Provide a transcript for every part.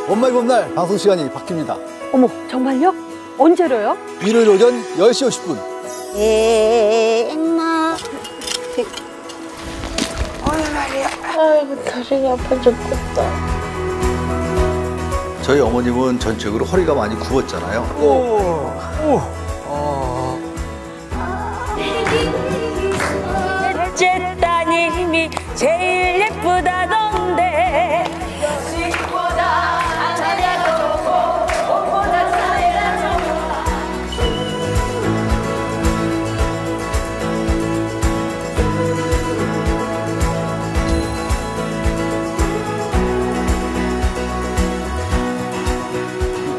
엄마의 봄날 방송 시간이 바뀝니다. 어머, 정말요? 언제로요? 일요일 오전 10시 50분. 엄마. 어이 말이야. 아이고 다리가 아파 죽겠다. 저희 어머님은 전적으로 허리가 많이 굽었잖아요. 셋째 따님이 제일 예쁘다던데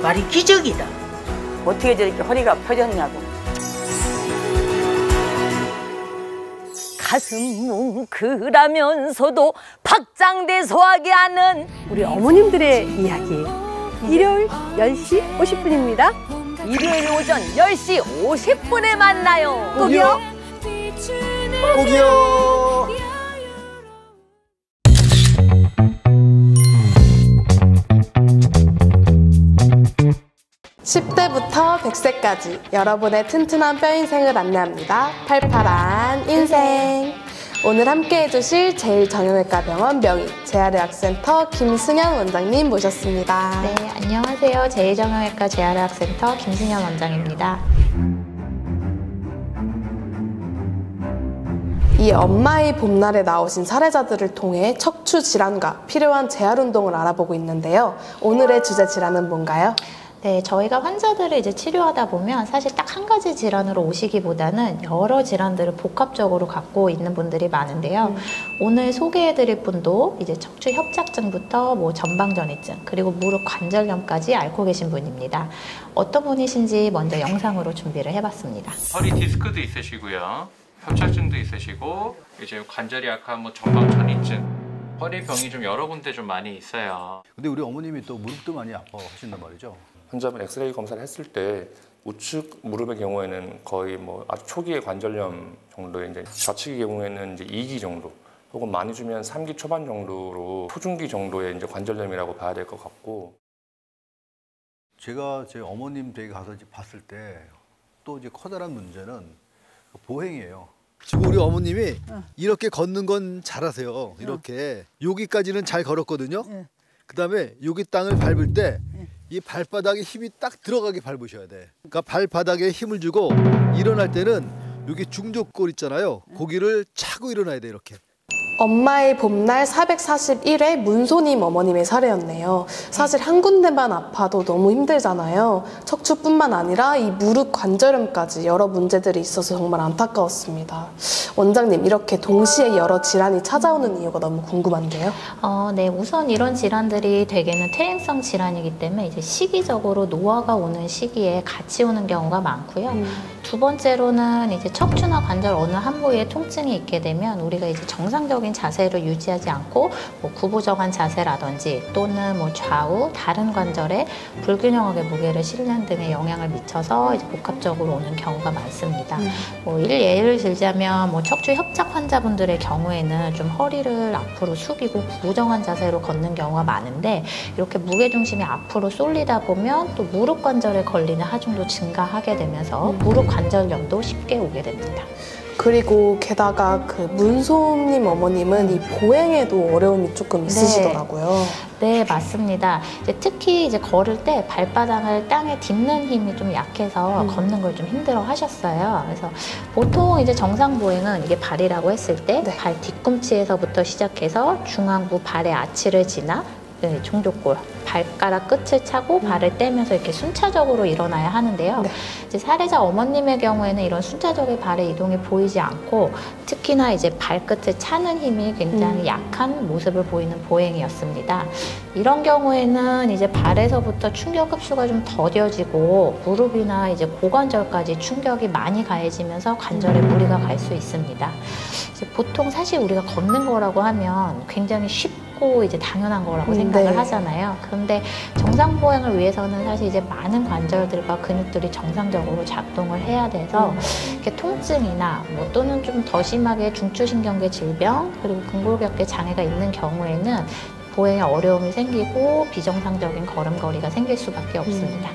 말이 기적이다. 어떻게 저렇게 허리가 펴졌냐고. 가슴 뭉클하면서도 박장대소하게 하는 우리 어머님들의 이야기. 일요일 10시 50분입니다. 일요일 오전 10시 50분에 만나요. 꼭이요. 꼭이요. 10대부터 100세까지 여러분의 튼튼한 뼈 인생을 안내합니다. 팔팔한 인생. 오늘 함께 해주실 제일정형외과 병원 명의 재활의학센터 김승현 원장님 모셨습니다. 네, 안녕하세요. 제일정형외과 재활의학센터 김승현 원장입니다. 이 엄마의 봄날에 나오신 사례자들을 통해 척추 질환과 필요한 재활 운동을 알아보고 있는데요. 오늘의 주제 질환은 뭔가요? 네, 저희가 환자들을 이제 치료하다 보면 사실 딱 한 가지 질환으로 오시기보다는 여러 질환들을 복합적으로 갖고 있는 분들이 많은데요. 오늘 소개해드릴 분도 이제 척추 협착증부터 뭐 전방전이증 그리고 무릎 관절염까지 앓고 계신 분입니다. 어떤 분이신지 먼저 영상으로 준비를 해봤습니다. 허리 디스크도 있으시고요. 협착증도 있으시고 이제 관절이 약한 뭐 전방전이증, 허리병이 좀 여러 군데 좀 많이 있어요. 근데 우리 어머님이 또 무릎도 많이 아파하신단 말이죠. 환자분 엑스레이 검사를 했을 때 우측 무릎의 경우에는 거의 뭐 아주 초기의 관절염 정도의 이제 좌측의 경우에는 이제 2기 정도 혹은 많이 주면 3기 초반 정도로 초중기 정도의 이제 관절염이라고 봐야 될 것 같고 제가 제 어머님 댁에 가서 이제 봤을 때 또 이제 커다란 문제는 보행이에요. 지금 우리 어머님이 이렇게 걷는 건 잘하세요. 이렇게 여기까지는 잘 걸었거든요. 그다음에 여기 땅을 밟을 때 이 발바닥에 힘이 딱 들어가게 밟으셔야 돼. 그러니까 발바닥에 힘을 주고 일어날 때는 여기 중족골 있잖아요. 고기를 차고 일어나야 돼 이렇게. 엄마의 봄날 441회 문소님 어머님의 사례였네요. 사실 한 군데만 아파도 너무 힘들잖아요. 척추뿐만 아니라 이 무릎 관절염까지 여러 문제들이 있어서 정말 안타까웠습니다. 원장님, 이렇게 동시에 여러 질환이 찾아오는 이유가 너무 궁금한데요. 네, 우선 이런 질환들이 대개는 퇴행성 질환이기 때문에 이제 시기적으로 노화가 오는 시기에 같이 오는 경우가 많고요. 두 번째로는 이제 척추나 관절 어느 한 부위에 통증이 있게 되면 우리가 이제 정상적인 자세를 유지하지 않고 뭐 구부정한 자세라든지 또는 뭐 좌우 다른 관절에 불균형하게 무게를 실는 등의 영향을 미쳐서 이제 복합적으로 오는 경우가 많습니다. 뭐 예를 들자면 뭐 척추 협착 환자분들의 경우에는 좀 허리를 앞으로 숙이고 구부정한 자세로 걷는 경우가 많은데 이렇게 무게 중심이 앞으로 쏠리다 보면 또 무릎 관절에 걸리는 하중도 증가하게 되면서 무릎 관절염도 쉽게 오게 됩니다. 그리고 게다가 그 문소님 어머님은 이 보행에도 어려움이 조금 있으시더라고요. 네, 맞습니다. 이제 특히 이제 걸을 때 발바닥을 땅에 딛는 힘이 좀 약해서 걷는 걸 좀 힘들어 하셨어요. 그래서 보통 이제 정상 보행은 이게 발이라고 했을 때 발 뒤꿈치에서부터 시작해서 중앙부 발의 아치를 지나 중족골, 발가락 끝을 차고 발을 떼면서 이렇게 순차적으로 일어나야 하는데요. 이제 사례자 어머님의 경우에는 이런 순차적인 발의 이동이 보이지 않고 특히나 이제 발끝을 차는 힘이 굉장히 약한 모습을 보이는 보행이었습니다. 이런 경우에는 이제 발에서부터 충격 흡수가 좀 더뎌지고 무릎이나 이제 고관절까지 충격이 많이 가해지면서 관절에 무리가 갈 수 있습니다. 이제 보통 사실 우리가 걷는 거라고 하면 굉장히 쉽고 이제 당연한 거라고 생각을 하잖아요. 그런데 정상 보행을 위해서는 사실 이제 많은 관절들과 근육들이 정상적으로 작동을 해야 돼서 이렇게 통증이나 뭐 또는 좀 더 심하게 중추신경계 질병 그리고 근골격계 장애가 있는 경우에는 보행에 어려움이 생기고 비정상적인 걸음걸이가 생길 수밖에 없습니다.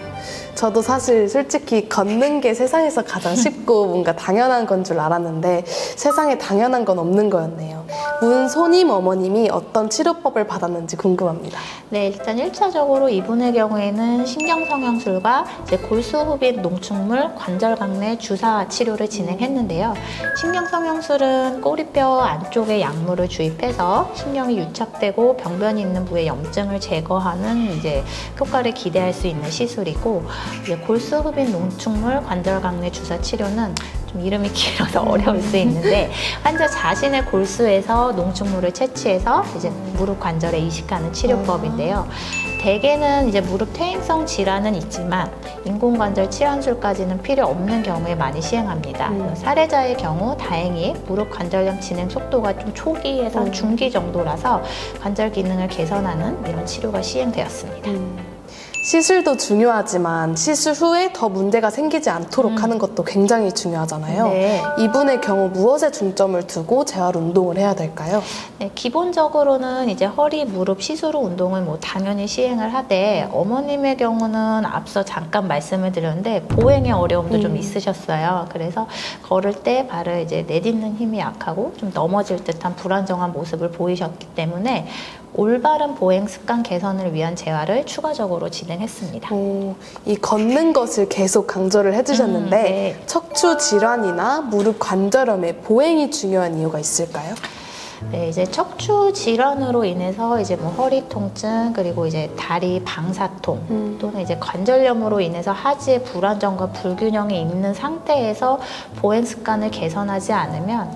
저도 사실 솔직히 걷는 게 세상에서 가장 쉽고 뭔가 당연한 건 줄 알았는데 세상에 당연한 건 없는 거였네요. 문소님 어머님이 어떤 치료법을 받았는지 궁금합니다. 네, 일단 1차적으로 이분의 경우에는 신경성형술과 이제 골수흡입 농축물 관절강내 주사 치료를 진행했는데요. 신경성형술은 꼬리뼈 안쪽에 약물을 주입해서 신경이 유착되고 병변이 있는 부위의 염증을 제거하는 이제 효과를 기대할 수 있는 시술이고, 이제 골수흡입 농축물 관절강내 주사 치료는 좀 이름이 길어서 어려울 수 있는데 환자 자신의 골수에서 농축물을 채취해서 이제 무릎 관절에 이식하는 치료법인데요. 대개는 이제 무릎 퇴행성 질환은 있지만 인공관절 치환술까지는 필요 없는 경우에 많이 시행합니다. 사례자의 경우 다행히 무릎 관절염 진행 속도가 좀 초기에서 중기 정도라서 관절 기능을 개선하는 이런 치료가 시행되었습니다. 시술도 중요하지만 시술 후에 더 문제가 생기지 않도록 하는 것도 굉장히 중요하잖아요. 네. 이분의 경우 무엇에 중점을 두고 재활 운동을 해야 될까요? 네, 기본적으로는 이제 허리, 무릎 시술 후 운동을 뭐 당연히 시행을 하되, 어머님의 경우는 앞서 잠깐 말씀을 드렸는데 보행의 어려움도 좀 있으셨어요. 그래서 걸을 때 발을 이제 내딛는 힘이 약하고 좀 넘어질 듯한 불안정한 모습을 보이셨기 때문에 올바른 보행 습관 개선을 위한 재활을 추가적으로 진행했습니다. 이 걷는 것을 계속 강조를 해주셨는데 네. 척추 질환이나 무릎 관절염에 보행이 중요한 이유가 있을까요? 네, 이제 척추 질환으로 인해서 이제 뭐 허리 통증, 그리고 이제 다리 방사통, 또는 이제 관절염으로 인해서 하지의 불안정과 불균형이 있는 상태에서 보행 습관을 개선하지 않으면,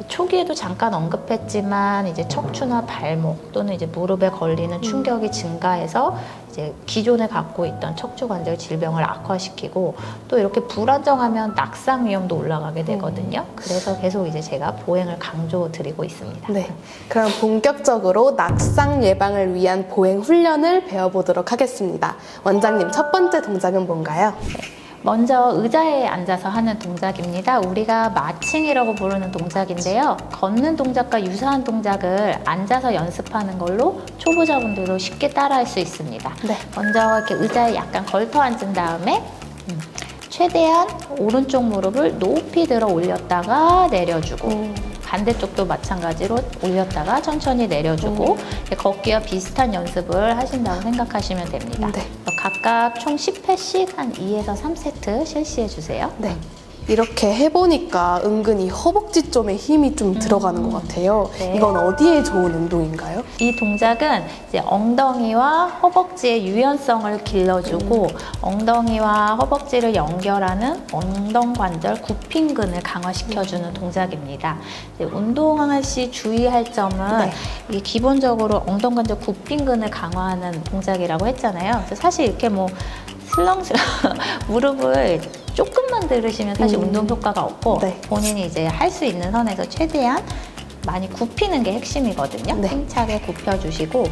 초기에도 잠깐 언급했지만 이제 척추나 발목 또는 이제 무릎에 걸리는 충격이 증가해서 이제 기존에 갖고 있던 척추 관절 질병을 악화시키고, 또 이렇게 불안정하면 낙상 위험도 올라가게 되거든요. 그래서 계속 이제 제가 보행을 강조드리고 있습니다. 네, 그럼 본격적으로 낙상 예방을 위한 보행 훈련을 배워보도록 하겠습니다. 원장님, 첫 번째 동작은 뭔가요? 먼저 의자에 앉아서 하는 동작입니다. 우리가 마칭이라고 부르는 동작인데요. 걷는 동작과 유사한 동작을 앉아서 연습하는 걸로 초보자분들도 쉽게 따라할 수 있습니다. 네. 먼저 이렇게 의자에 약간 걸터 앉은 다음에 최대한 오른쪽 무릎을 높이 들어 올렸다가 내려주고, 반대쪽도 마찬가지로 올렸다가 천천히 내려주고, 걷기와 비슷한 연습을 하신다고 생각하시면 됩니다. 네. 각각 총 10회씩 한 2에서 3세트 실시해 주세요. 네. 이렇게 해보니까 은근히 허벅지 쪽에 힘이 좀 들어가는 것 같아요. 네. 이건 어디에 좋은 운동인가요? 이 동작은 이제 엉덩이와 허벅지의 유연성을 길러주고 ong덩이와 허벅지를 연결하는 엉덩관절 굽힌근을 강화시켜주는 동작입니다. 이제 운동할 시 주의할 점은 네. 이게 기본적으로 엉덩관절 굽힌근을 강화하는 동작이라고 했잖아요. 그래서 사실 이렇게 뭐 슬렁슬렁 무릎을 조금만 들으시면 사실 운동 효과가 없고, 네. 본인이 이제 할 수 있는 선에서 최대한 많이 굽히는 게 핵심이거든요. 네. 힘차게 굽혀주시고,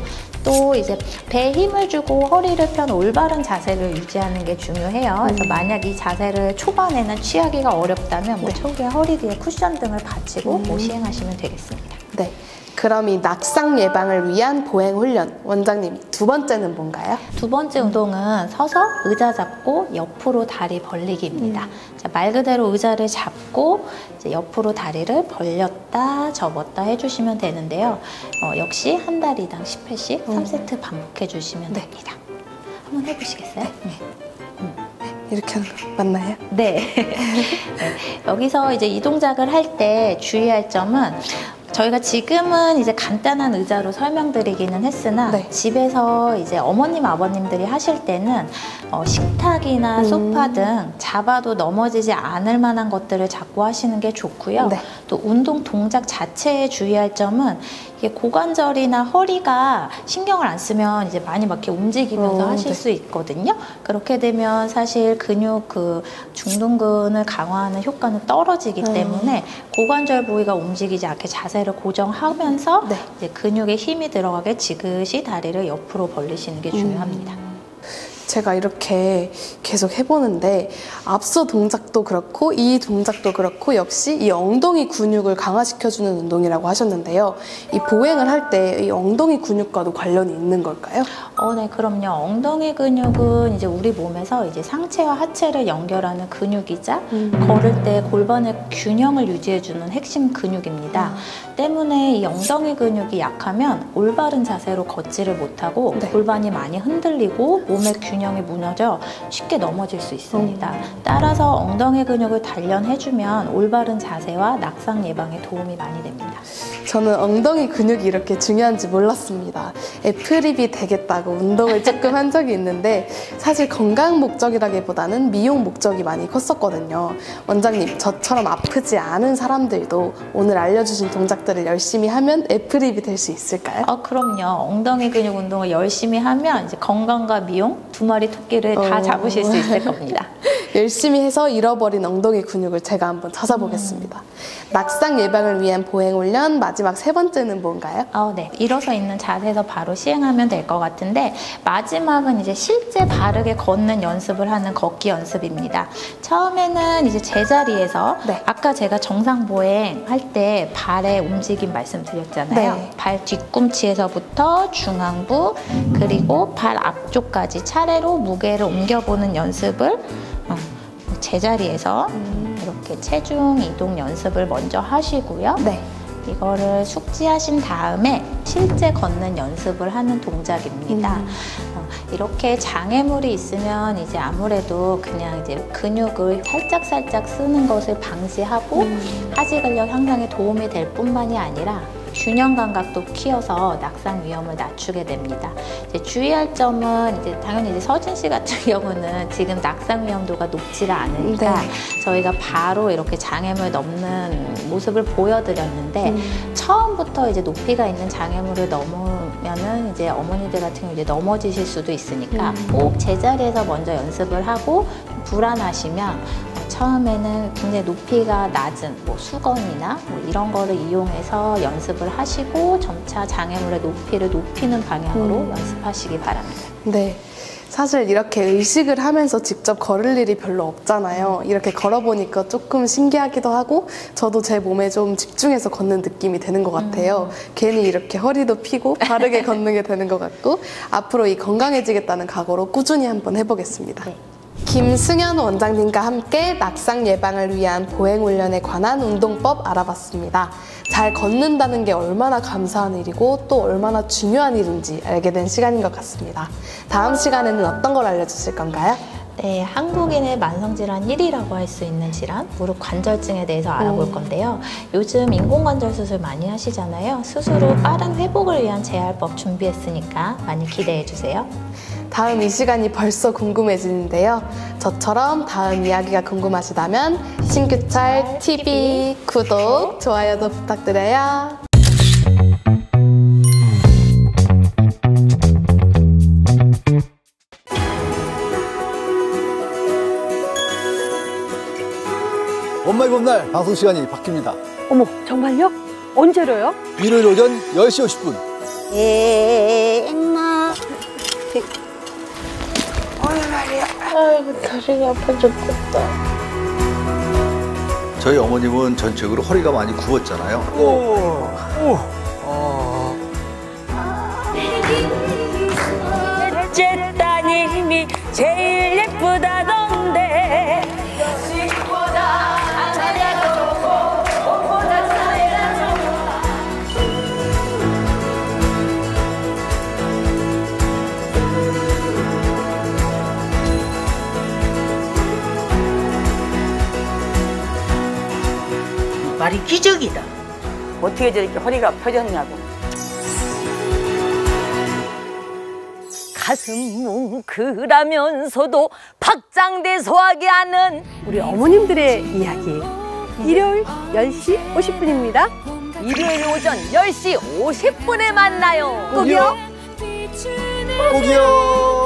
또 이제 배에 힘을 주고 허리를 편 올바른 자세를 유지하는 게 중요해요. 그래서 만약 이 자세를 초반에는 취하기가 어렵다면 뭐 초기에 허리 뒤에 쿠션 등을 받치고 뭐 시행하시면 되겠습니다. 네. 그럼 이 낙상 예방을 위한 보행 훈련, 원장님 두 번째는 뭔가요? 두 번째 운동은 서서 의자 잡고 옆으로 다리 벌리기입니다. 자, 말 그대로 의자를 잡고 이제 옆으로 다리를 벌렸다 접었다 해주시면 되는데요. 역시 한 다리당 10회씩 3세트 반복해 주시면 됩니다. 한번 해보시겠어요? 네. 이렇게 하는 거 맞나요? 네. 네. 여기서 이제 이 동작을 할 때 주의할 점은, 저희가 지금은 이제 간단한 의자로 설명드리기는 했으나 네. 집에서 이제 어머님, 아버님들이 하실 때는 식탁이나 소파 등 잡아도 넘어지지 않을 만한 것들을 잡고 하시는 게 좋고요. 네. 또 운동 동작 자체에 주의할 점은, 이게 고관절이나 허리가 신경을 안 쓰면 이제 많이 막 이렇게 움직이면서 하실 네. 수 있거든요. 그렇게 되면 사실 근육 중둔근을 강화하는 효과는 떨어지기 때문에 고관절 부위가 움직이지 않게 자세를 고정하면서 네. 이제 근육에 힘이 들어가게 지그시 다리를 옆으로 벌리시는 게 중요합니다. 제가 이렇게 계속 해보는데 앞서 동작도 그렇고 이 동작도 그렇고 역시 이 엉덩이 근육을 강화시켜주는 운동이라고 하셨는데요. 이 보행을 할 때 이 엉덩이 근육과도 관련이 있는 걸까요? 네, 그럼요. 엉덩이 근육은 이제 우리 몸에서 이제 상체와 하체를 연결하는 근육이자 걸을 때 골반의 균형을 유지해주는 핵심 근육입니다. 때문에 이 엉덩이 근육이 약하면 올바른 자세로 걷지를 못하고 네. 골반이 많이 흔들리고 몸의 균형이 무너져 쉽게 넘어질 수 있습니다. 따라서 엉덩이 근육을 단련해주면 올바른 자세와 낙상 예방에 도움이 많이 됩니다. 저는 엉덩이 근육이 이렇게 중요한지 몰랐습니다. 애플입이 되겠다고 운동을 조금 한 적이 있는데 사실 건강 목적이라기보다는 미용 목적이 많이 컸었거든요. 원장님, 저처럼 아프지 않은 사람들도 오늘 알려주신 동작들을 열심히 하면 애플입이 될 수 있을까요? 그럼요. 엉덩이 근육 운동을 열심히 하면 이제 건강과 미용 두 마리 토끼를 다 잡으실 수 있을 겁니다. 열심히 해서 잃어버린 엉덩이 근육을 제가 한번 찾아보겠습니다. 낙상 예방을 위한 보행 훈련 마지막 세 번째는 뭔가요? 네. 일어서 있는 자세에서 바로 시행하면 될 것 같은데 마지막은 이제 실제 바르게 걷는 연습을 하는 걷기 연습입니다. 처음에는 이제 제자리에서 네. 아까 제가 정상 보행 할 때 발의 움직임 말씀드렸잖아요. 네. 발 뒤꿈치에서부터 중앙부 그리고 발 앞쪽까지 차례로 무게를 옮겨보는 연습을 제자리에서 이렇게 체중 이동 연습을 먼저 하시고요. 네. 이거를 숙지하신 다음에 실제 걷는 연습을 하는 동작입니다. 이렇게 장애물이 있으면 이제 아무래도 그냥 이제 근육을 살짝 쓰는 것을 방지하고 하지 근력 향상에 도움이 될 뿐만이 아니라 균형 감각도 키워서 낙상 위험을 낮추게 됩니다. 이제 주의할 점은 이제 당연히 이제 서진 씨 같은 경우는 지금 낙상 위험도가 높지가 않으니까 네. 저희가 바로 이렇게 장애물 넘는 모습을 보여드렸는데 처음부터 이제 높이가 있는 장애물을 넘으면은 이제 어머니들 같은 경우 이제 넘어지실 수도 있으니까 꼭 제자리에서 먼저 연습을 하고 불안하시면 처음에는 굉장히 높이가 낮은 수건이나 이런 거를 이용해서 연습을 하시고 점차 장애물의 높이를 높이는 방향으로 연습하시기 바랍니다. 네. 사실 이렇게 의식을 하면서 직접 걸을 일이 별로 없잖아요. 이렇게 걸어보니까 조금 신기하기도 하고 저도 제 몸에 좀 집중해서 걷는 느낌이 드는 것 같아요. 괜히 이렇게 허리도 펴고 바르게 걷는 게 되는 것 같고 앞으로 이 건강해지겠다는 각오로 꾸준히 한번 해보겠습니다. 네. 김승현 원장님과 함께 낙상 예방을 위한 보행 훈련에 관한 운동법 알아봤습니다. 잘 걷는다는 게 얼마나 감사한 일이고 또 얼마나 중요한 일인지 알게 된 시간인 것 같습니다. 다음 시간에는 어떤 걸 알려주실 건가요? 네, 한국인의 만성질환 1위라고 할 수 있는 질환, 무릎 관절증에 대해서 알아볼 건데요. 요즘 인공관절 수술 많이 하시잖아요. 수술 후 빠른 회복을 위한 재활법 준비했으니까 많이 기대해주세요. 다음 이 시간이 벌써 궁금해지는데요. 저처럼 다음 이야기가 궁금하시다면 신규철 TV 구독, 좋아요도 부탁드려요. 엄마의 봄날 방송 시간이 바뀝니다. 어머, 정말요? 언제로요? 일요일 오전 10시 50분. 엄마. 아이고 다리가 아파 죽겠다. 저희 어머님은 전적으로 허리가 많이 굽었잖아요. 셋째 따님이 제일 예쁘다던데 말이 기적이다. 어떻게 저렇게 허리가 펴졌냐고. 가슴 뭉클하면서도 박장대소하게 하는 우리 어머님들의 이야기. 일요일 10시 50분입니다. 일요일 오전 10시 50분에 만나요. 꼭이요. 꼭이요.